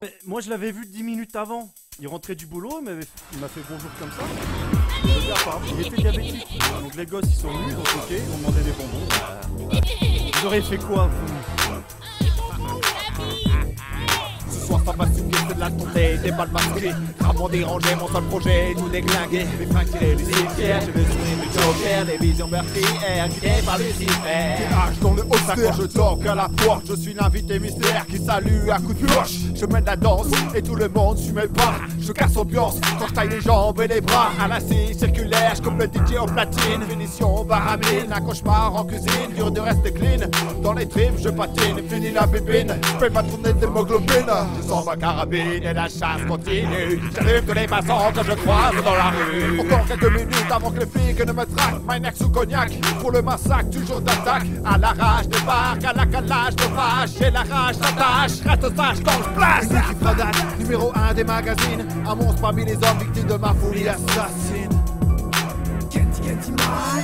Mais moi je l'avais vu 10 minutes avant. Il rentrait du boulot, il m'a fait bonjour comme ça. Le gars, apparemment, il était diabétique. Donc les gosses ils sont venus, donc ok, ils ont demandé des bonbons. Vous auriez fait quoi vous? Ce soir ça va souiller, c'est de la tournée, des balles masquées. Ramon dérangé, mon seul projet, tout déglingué. Mes fringues tirées du cimetière, je veux sourire du joker. Des visions meurtrières, guidées par Lucifer. Tirage dans le haut, ça quand je toque à la porte. Je suis l'invité mystère qui salue à coups de pioche. Je mène la danse et tout le monde suit mes pas. Je casse ambiance quand je taille les jambes et les bras. À la scie circulaire, je coupe le DJ au platine. Finition baramine, un cauchemar en cuisine. Dur de rester clean, dans les trips je patine. Fini la bébine, je fais ma tournée d'hémoglobine. Je sens ma carabine et la chasse continue. J'allume tous les passants que je croise dans la rue. Encore quelques minutes avant que les flics ne me traquent. Minex ou cognac, pour le massacre toujours d'attaque. À la rage débarque, à la calage de vache. Et la rage s'attache, reste sage quand je place. L'équipe Radar, numéro 1 des magazines. Un monstre parmi les hommes victimes de ma folie assassine. Candy man.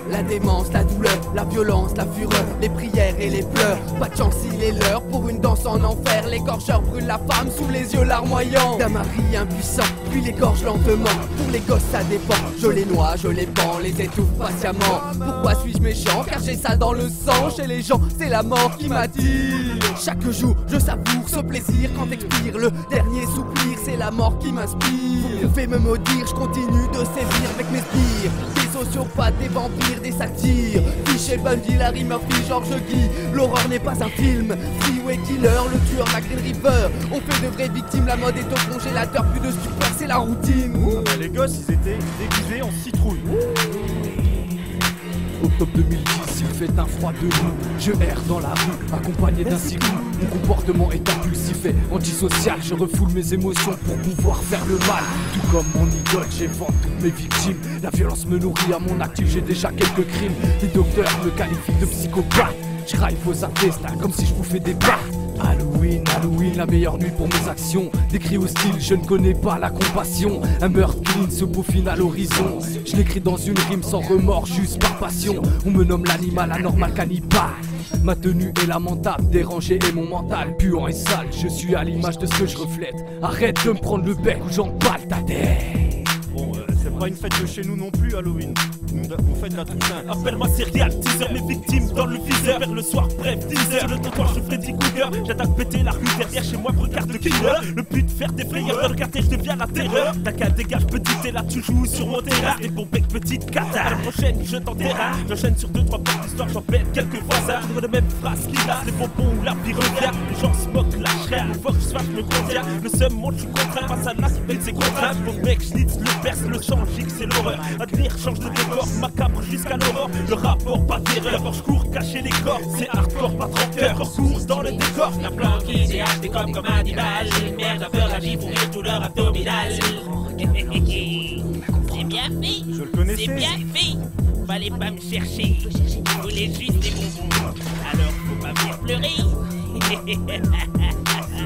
La démence, la douleur, la violence, la fureur, les prières et les pleurs. Pas de chance, il est l'heure pour une danse en enfer. L'écorcheur brûle la femme sous les yeux larmoyants d'un mari impuissant, puis l'égorge lentement. Pour les gosses ça dépend, je les noie, je les pends, les étouffe patiemment. Pourquoi suis-je méchant? Car j'ai ça dans le sang. Chez les gens, c'est la mort qui m'attire. Chaque jour, je savoure ce plaisir quand expire le dernier soupir. C'est la mort qui m'inspire. Vous pouvez me maudire, je continue de sévir avec mes spires. Des sociopathes, des vampires, des satires. Fiché Bundy, Larry Murphy, George Guy. L'horreur n'est pas un film. Freeway Killer, le tueur, la Green River. On fait de vraies victimes, la mode est au congélateur. Plus de stupeur, c'est la routine. Les gosses ils étaient déguisés en citrouille. Octobre 2010, il fait un froid de loup. Je erre dans la rue, accompagné d'un cyclone. Mon comportement est impulsif et antisocial. Je refoule mes émotions pour pouvoir faire le mal. Tout comme mon idole, j'évente toutes mes victimes. La violence me nourrit à mon actif, j'ai déjà quelques crimes. Les docteurs me qualifient de psychopathe. Je raille vos intestins comme si je bouffais des pâtes. Halloween, la meilleure nuit pour mes actions. Des cris hostiles, je ne connais pas la compassion. Un meurtre clean se peaufine à l'horizon. Je l'écris dans une rime sans remords, juste par passion. On me nomme l'animal anormal cannibale. Ma tenue est lamentable, dérangée est mon mental. Puant et sale, je suis à l'image de ce que je reflète. Arrête de me prendre le bec ou j'empale ta tête. Bon, c'est pas une fête de chez nous non plus, Halloween. Nous faites la Toussaint. Appelle-moi serial teaser, mes victimes dans le viseur. Vers le soir, bref, 10h. Sur le trottoir, je Freddy Cougar. J'attaque péter la rue derrière chez moi, regarde le killer. Le but, faire des frayeurs dans le quartier, je deviens la terreur. T'as qu'à dégage, petite, t'es là, tu joues sur mon terrain. Des bons becs, petite cata. À la prochaine, je t'enterre. J'enchaîne sur 2-3 portes d'histoire, j'en pète quelques voisins. Je les mêmes phrases qui lassent, les bonbons ou la pire regard. Les gens se moquent, lâcheraient. Une fois que je fâche, je me contiens. Le seum monte, je suis contraint. Face à l'as, mais c'est contraint. Bon mec, schnitz, le perce, le change, c'est l'horreur. Admire, change de décor, macabre jusqu'à l'aurore. Le rapport, pas d'erreur. D'abord je cours, cacher les corps. C'est hardcore, pas 30 heures. Course dans le décor. La plan qui déhache des comme un animal. Merde, à peur, agit pour rire tout leur abdominal. C'est bien fait. Je le connaissais. C'est bien fait. Fallait pas me chercher. Je voulais juste des bonbons. Alors faut pas venir pleurer.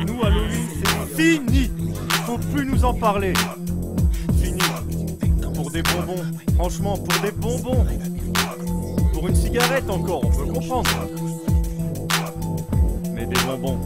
Nous, Halloween, c'est fini. Il faut plus nous en parler. Fini. Pour des bonbons. Franchement, pour des bonbons. Pour une cigarette encore, on peut comprendre. Mais des bonbons.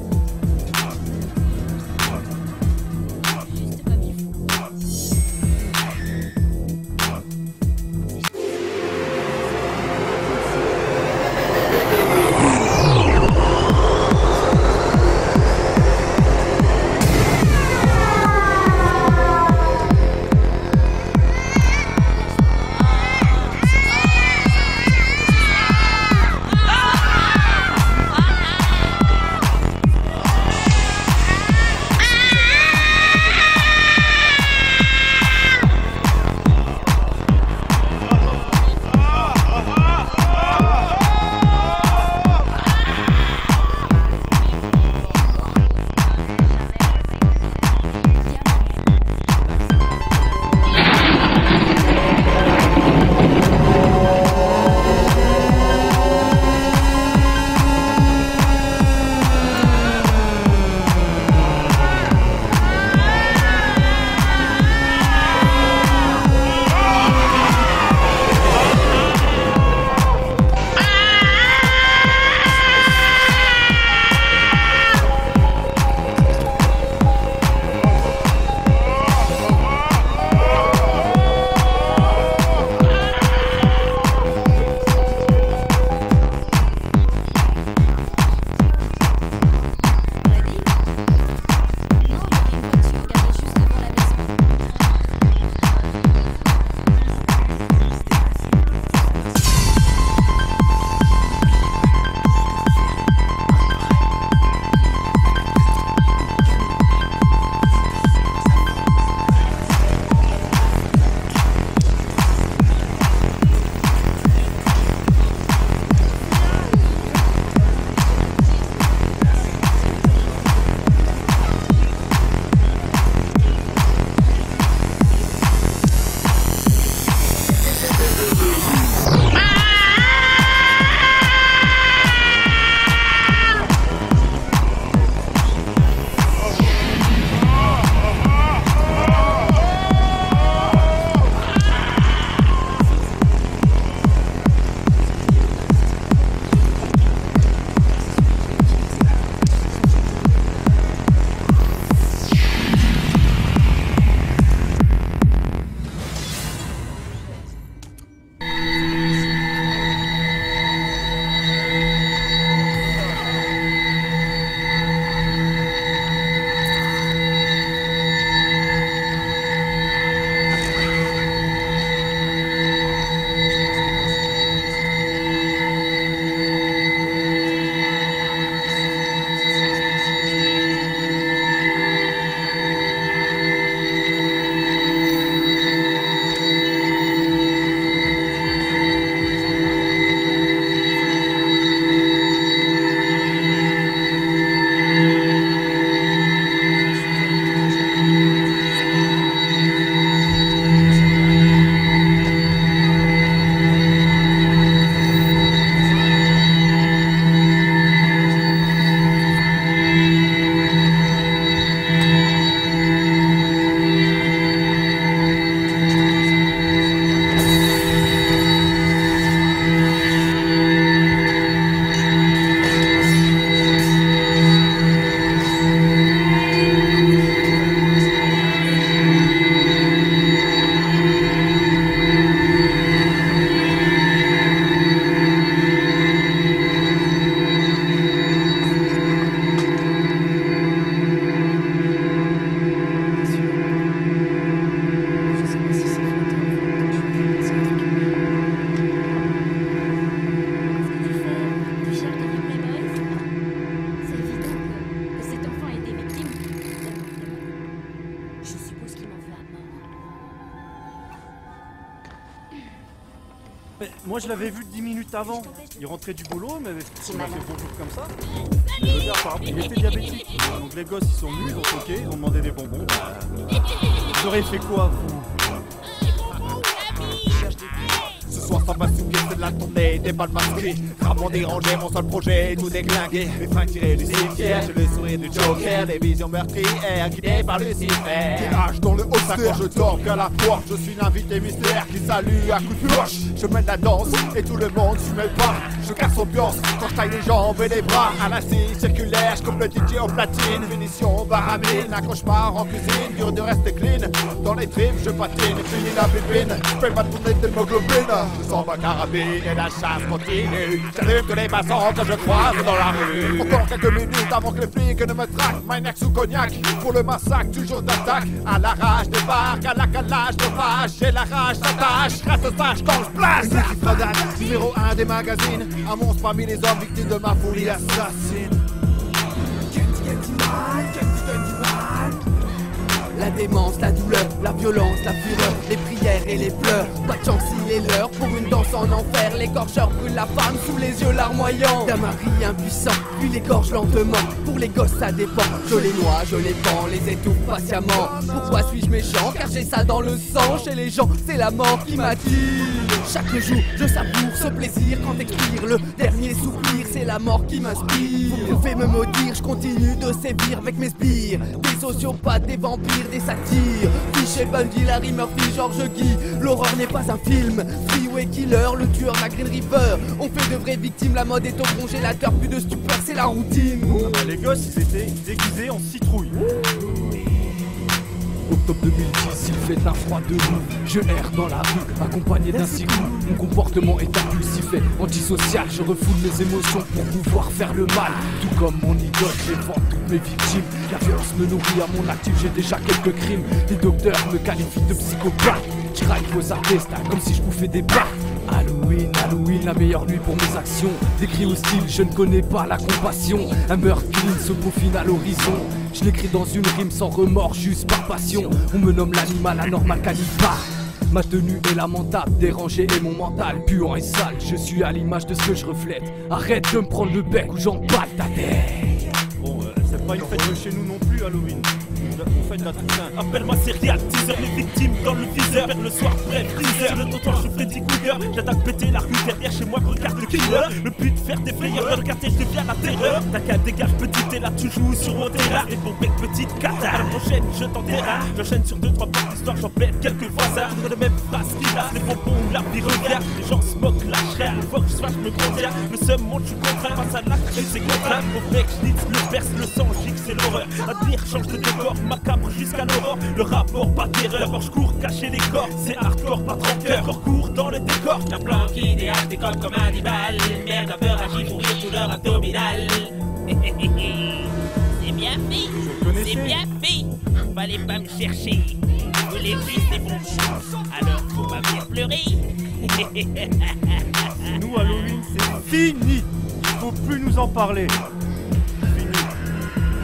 Mais moi je l'avais vu 10 minutes avant. Il rentrait du boulot, mais il m'a fait bonjour comme ça. Le gars, apparemment, il était diabétique. Donc les gosses ils sont venus, donc ok, ils ont demandé des bonbons. Vous auriez fait quoi vous? Ce soir ça va souquer, c'est de la tournée, des balles masquées. Ramon dérangé, mon seul projet, tout déglingué. Les fringues tirées du cimetière, j'ai le sourire du Joker. Des visions meurtrières, guidées par Lucifer. Tirage dans le haut quand je dors qu'à la porte. Je suis l'invité mystère qui salue à coups de pioche. Je mène la danse et tout le monde suit mes pas. Je casse ambiance quand je taille les jambes et les bras. À la scie circulaire, je coupe le DJ au platine. Finition baramine, un cauchemar en cuisine. Dur de rester clean, dans les tripes je patine. Fini la pépine, fais ma tournée d'hémoglobine. Je sens ma carabine et la chasse continue. J'allume tous les passants que je croise dans la rue. Encore quelques minutes avant que les flics ne me traquent. Minex ou cognac, pour le massacre du jour d'attaque. À la rage débarque, à la calage de vache. Et la rage s'attache, reste sage quand je place. L'équipe Rodan, numéro 1 des magazines. Un monstre parmi les hommes victimes de ma folie assassine. La démence, la douleur, la violence, la fureur, les prières et les pleurs. Pas de chance, il est l'heure pour une danse en enfer. L'écorcheur brûle la femme sous les yeux larmoyants d'un mari impuissant, puis l'égorge lentement. Pour les gosses ça dépend, je les noie, je les pends, les étouffe patiemment. Pourquoi suis-je méchant? Car j'ai ça dans le sang. Chez les gens, c'est la mort qui m'attire. Chaque jour, je savoure ce plaisir quand expire le dernier soupir. C'est la mort qui m'inspire. Vous pouvez me maudire, je continue de sévir avec mes sbires. Des sociopathes, des vampires, des satires. Fiché Bundy, Larry Murphy, George Guy. L'horreur n'est pas un film. Freeway Killer, le tueur, la Green River. On fait de vraies victimes, la mode est au congélateur. Plus de stupeur, c'est la routine. Les gosses ils étaient déguisés en citrouille. Octobre 2010, il fait un froid de loup. Je erre dans la rue, accompagné d'un cyclone. Mon comportement est impulsif et antisocial. Je refoule mes émotions pour pouvoir faire le mal. Tout comme mon idole, j'évente toutes mes victimes. La violence me nourrit à mon actif, j'ai déjà quelques crimes. Les docteurs me qualifient de psychopathe. Je raille vos artistes comme si je bouffais des barres. Halloween, Halloween, la meilleure nuit pour mes actions. Des cris hostiles, je ne connais pas la compassion. Un meurtre clean se peaufine à l'horizon. Je l'écris dans une rime sans remords, juste par passion. On me nomme l'animal anormal cannibale. Ma tenue est lamentable, dérangée et mon mental puant et sale. Je suis à l'image de ce que je reflète. Arrête de me prendre le bec ou j'empale ta tête. Bon, c'est pas une fête de chez nous non plus, Halloween. On fait de la Toussaint. Appelle-moi serial teaser, les victimes dans le viseur. Vers le soir, bref, freezer. Sur le trottoir, je Freddy Krueger. J'attaque péter la rue derrière chez moi, regarde le killer. Le but, faire des frayeurs. Dans le quartier, je deviens la terreur. T'as qu'à dégage, petite, t'es là, tu joues sur mon terrain. Et bon bec, petite cata. À la prochaine, je t'enterre. J'enchaîne sur 2-3 portes d'histoire, j'en plaide quelques voisins. Toujours les mêmes phrases qui lassent, les bonbons, la vie revient. Les gens se moquent, lâcheraient. Une fois que je sois, je me contiens. Le seum monte, je suis contraint. Face à la crise, c'est contraint. Au mec, je le perce, le sang, gicle, c'est l'horreur. À dire, change de décor, macabre jusqu'à l'aurore. Le rapport, pas de terreur. D'abord, je cours, cacher les corps. C'est hardcore, pas 30 cœurs. Corps court dans le décor. Un plan qui idéal, décolle comme un animal. Merde, un peu agit pour rire tout leur abdominal. C'est bien fait, c'est bien fait. Fallait pas me chercher. Vous les juste des bonbons. Alors faut pas venir pleurer. Nous, Halloween, c'est fini. Il faut plus nous en parler. Fini.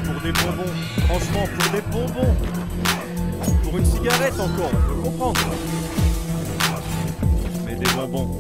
Pour des bonbons. Franchement, pour des bonbons. Pour une cigarette encore, on peut comprendre. Mais des bonbons.